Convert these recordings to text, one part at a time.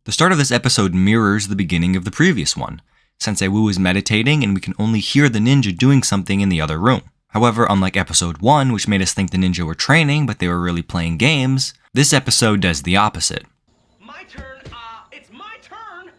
The start of this episode mirrors the beginning of the previous one. Sensei Wu is meditating and we can only hear the ninja doing something in the other room. However, unlike episode 1, which made us think the ninja were training but they were really playing games, this episode does the opposite. My turn, it's my turn!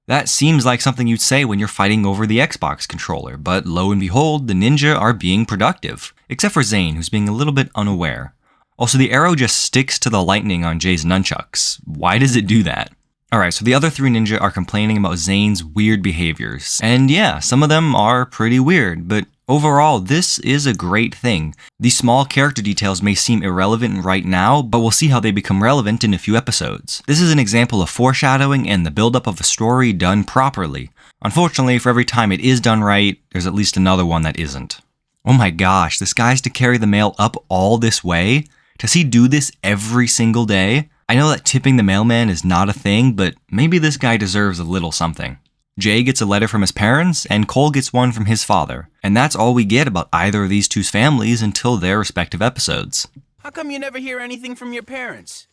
That seems like something you'd say when you're fighting over the Xbox controller, but lo and behold, the ninja are being productive. Except for Zane, who's being a little bit unaware. Also, the arrow just sticks to the lightning on Jay's nunchucks. Why does it do that? Alright, so the other 3 ninja are complaining about Zane's weird behaviors. And yeah, some of them are pretty weird, but overall, this is a great thing. These small character details may seem irrelevant right now, but we'll see how they become relevant in a few episodes. This is an example of foreshadowing and the buildup of a story done properly. Unfortunately, for every time it is done right, there's at least another one that isn't. Oh my gosh, this guy's to carry the mail up all this way? Does he do this every single day? I know that tipping the mailman is not a thing, but maybe this guy deserves a little something. Jay gets a letter from his parents, and Cole gets one from his father. And that's all we get about either of these two's families until their respective episodes. How come you never hear anything from your parents?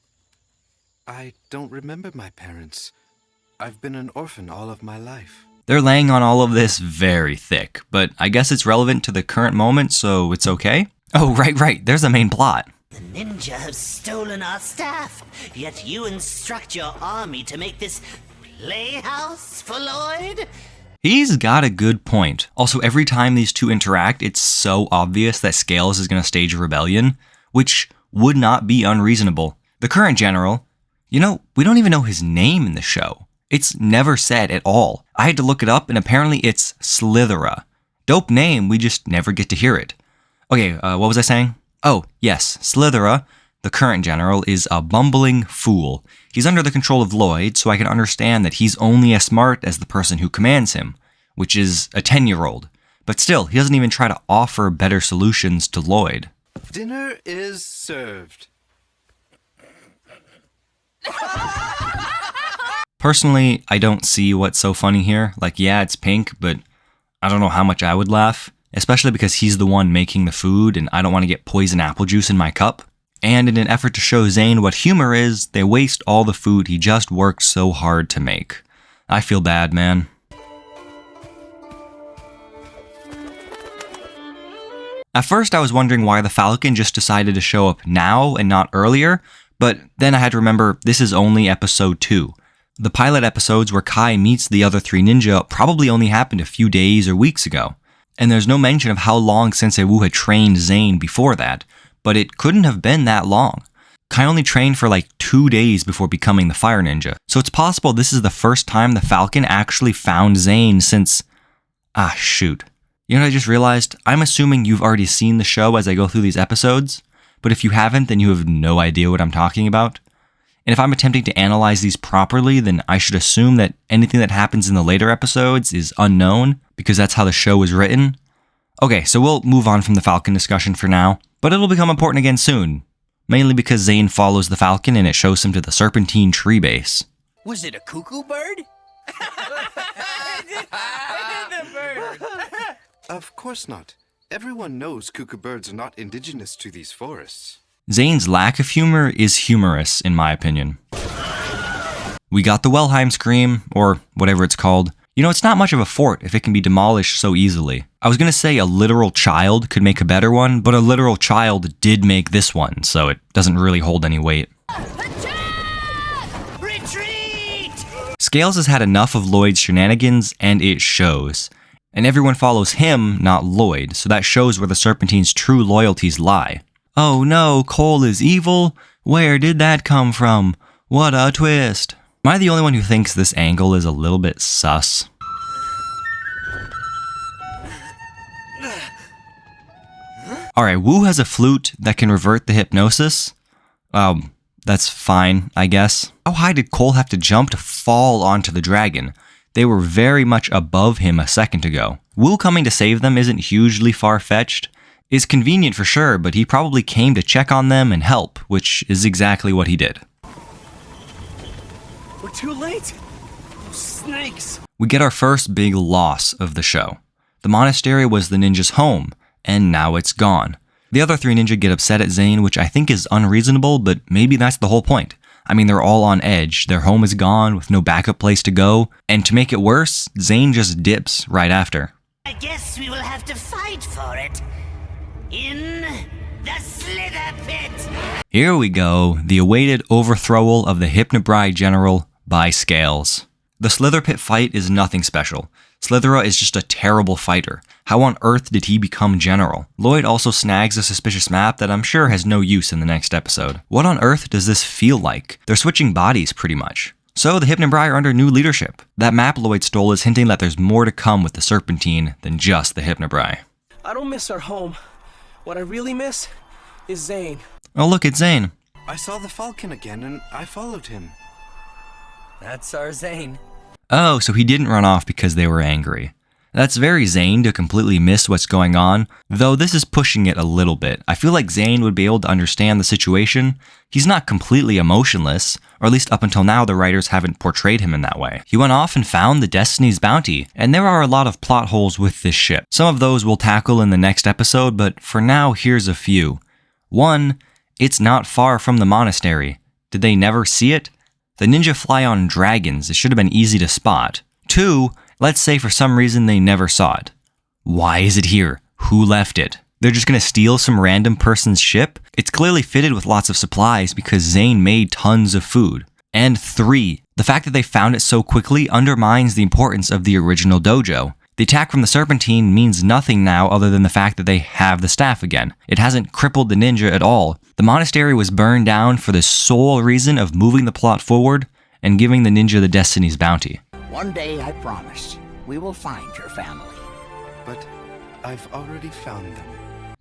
I don't remember my parents. I've been an orphan all of my life. They're laying on all of this very thick, but I guess it's relevant to the current moment, so it's okay? Oh, right, there's the main plot. The ninja have stolen our staff, yet you instruct your army to make this playhouse for Lloyd? He's got a good point. Also, every time these two interact, it's so obvious that Scales is going to stage a rebellion, which would not be unreasonable. The current general, we don't even know his name in the show. It's never said at all. I had to look it up, and apparently it's Slithera. Dope name, we just never get to hear it. Okay, what was I saying? Oh, yes, Slithera, the current general, is a bumbling fool. He's under the control of Lloyd, so I can understand that he's only as smart as the person who commands him, which is a 10-year-old. But still, he doesn't even try to offer better solutions to Lloyd. Dinner is served. Personally, I don't see what's so funny here. Yeah, it's pink, but I don't know how much I would laugh. Especially because he's the one making the food and I don't want to get poison apple juice in my cup. And in an effort to show Zane what humor is, they waste all the food he just worked so hard to make. I feel bad, man. At first I was wondering why the Falcon just decided to show up now and not earlier, but then I had to remember this is only episode 2. The pilot episodes where Kai meets the other 3 ninja probably only happened a few days or weeks ago. And there's no mention of how long Sensei Wu had trained Zane before that, but it couldn't have been that long. Kai only trained for 2 days before becoming the Fire Ninja, so it's possible this is the first time the Falcon actually found Zane since... shoot. You know what I just realized? I'm assuming you've already seen the show as I go through these episodes, but if you haven't, then you have no idea what I'm talking about. And if I'm attempting to analyze these properly, then I should assume that anything that happens in the later episodes is unknown, because that's how the show was written. Okay, so we'll move on from the Falcon discussion for now, but it'll become important again soon. Mainly because Zane follows the Falcon and it shows him to the Serpentine tree base. Was it a cuckoo bird? The bird. Of course not. Everyone knows cuckoo birds are not indigenous to these forests. Zane's lack of humor is humorous, in my opinion. We got the Wellheim Scream, or whatever it's called. It's not much of a fort if it can be demolished so easily. I was gonna say a literal child could make a better one, but a literal child did make this one, so it doesn't really hold any weight. Retreat! Scales has had enough of Lloyd's shenanigans, and it shows. And everyone follows him, not Lloyd, so that shows where the Serpentine's true loyalties lie. Oh no, Cole is evil? Where did that come from? What a twist. Am I the only one who thinks this angle is a little bit sus? Alright, Wu has a flute that can revert the hypnosis. That's fine, I guess. How high did Cole have to jump to fall onto the dragon? They were very much above him a second ago. Wu coming to save them isn't hugely far-fetched. It's convenient for sure, but he probably came to check on them and help, which is exactly what he did. We're too late! Those snakes! We get our first big loss of the show. The monastery was the ninja's home, and now it's gone. The other 3 ninja get upset at Zane, which I think is unreasonable, but maybe that's the whole point. I mean, they're all on edge, their home is gone with no backup place to go, and to make it worse, Zane just dips right after. I guess we will have to fight for it. In the Slither Pit! Here we go, the awaited overthrowal of the Hypnobride General by Scales. The Slither Pit fight is nothing special. Slithera is just a terrible fighter. How on earth did he become general? Lloyd also snags a suspicious map that I'm sure has no use in the next episode. What on earth does this feel like? They're switching bodies pretty much. So the Hypnobride are under new leadership. That map Lloyd stole is hinting that there's more to come with the Serpentine than just the Hypnobride. I don't miss our home. What I really miss is Zane. Oh look, it's Zane. I saw the falcon again and I followed him. That's our Zane. Oh, so he didn't run off because they were angry. That's very Zane to completely miss what's going on, though this is pushing it a little bit. I feel like Zane would be able to understand the situation. He's not completely emotionless, or at least up until now the writers haven't portrayed him in that way. He went off and found the Destiny's Bounty, and there are a lot of plot holes with this ship. Some of those we'll tackle in the next episode, but for now here's a few. 1. It's not far from the monastery. Did they never see it? The ninja fly on dragons, it should have been easy to spot. 2, let's say for some reason they never saw it. Why is it here? Who left it? They're just gonna steal some random person's ship? It's clearly fitted with lots of supplies because Zane made tons of food. And 3, the fact that they found it so quickly undermines the importance of the original dojo. The attack from the Serpentine means nothing now other than the fact that they have the staff again. It hasn't crippled the ninja at all. The monastery was burned down for the sole reason of moving the plot forward and giving the ninja the Destiny's Bounty. One day, I promise, we will find your family. But I've already found them.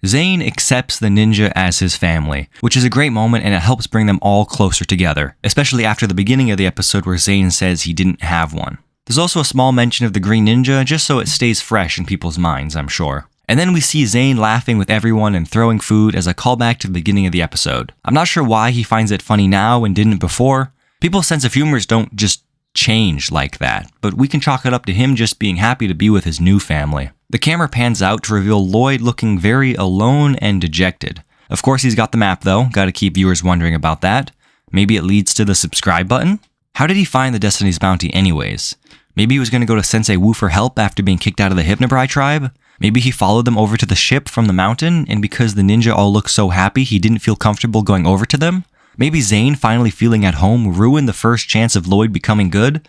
Zane accepts the ninja as his family, which is a great moment and it helps bring them all closer together, especially after the beginning of the episode where Zane says he didn't have one. There's also a small mention of the Green Ninja just so it stays fresh in people's minds, I'm sure. And then we see Zane laughing with everyone and throwing food as a callback to the beginning of the episode. I'm not sure why he finds it funny now and didn't before. People's sense of humors don't just change like that, but we can chalk it up to him just being happy to be with his new family. The camera pans out to reveal Lloyd looking very alone and dejected. Of course he's got the map though, gotta keep viewers wondering about that. Maybe it leads to the subscribe button? How did he find the Destiny's Bounty anyways? Maybe he was going to go to Sensei Wu for help after being kicked out of the Hypnobride tribe? Maybe he followed them over to the ship from the mountain, and because the ninja all look so happy, he didn't feel comfortable going over to them? Maybe Zane finally feeling at home ruined the first chance of Lloyd becoming good?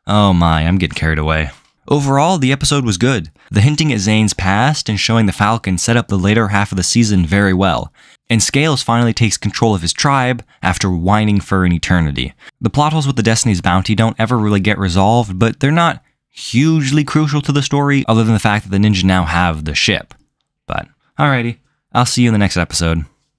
Oh my, I'm getting carried away. Overall, the episode was good. The hinting at Zane's past and showing the Falcon set up the later half of the season very well. And Scales finally takes control of his tribe after whining for an eternity. The plot holes with the Destiny's Bounty don't ever really get resolved, but they're not hugely crucial to the story other than the fact that the ninja now have the ship. But, alrighty, I'll see you in the next episode.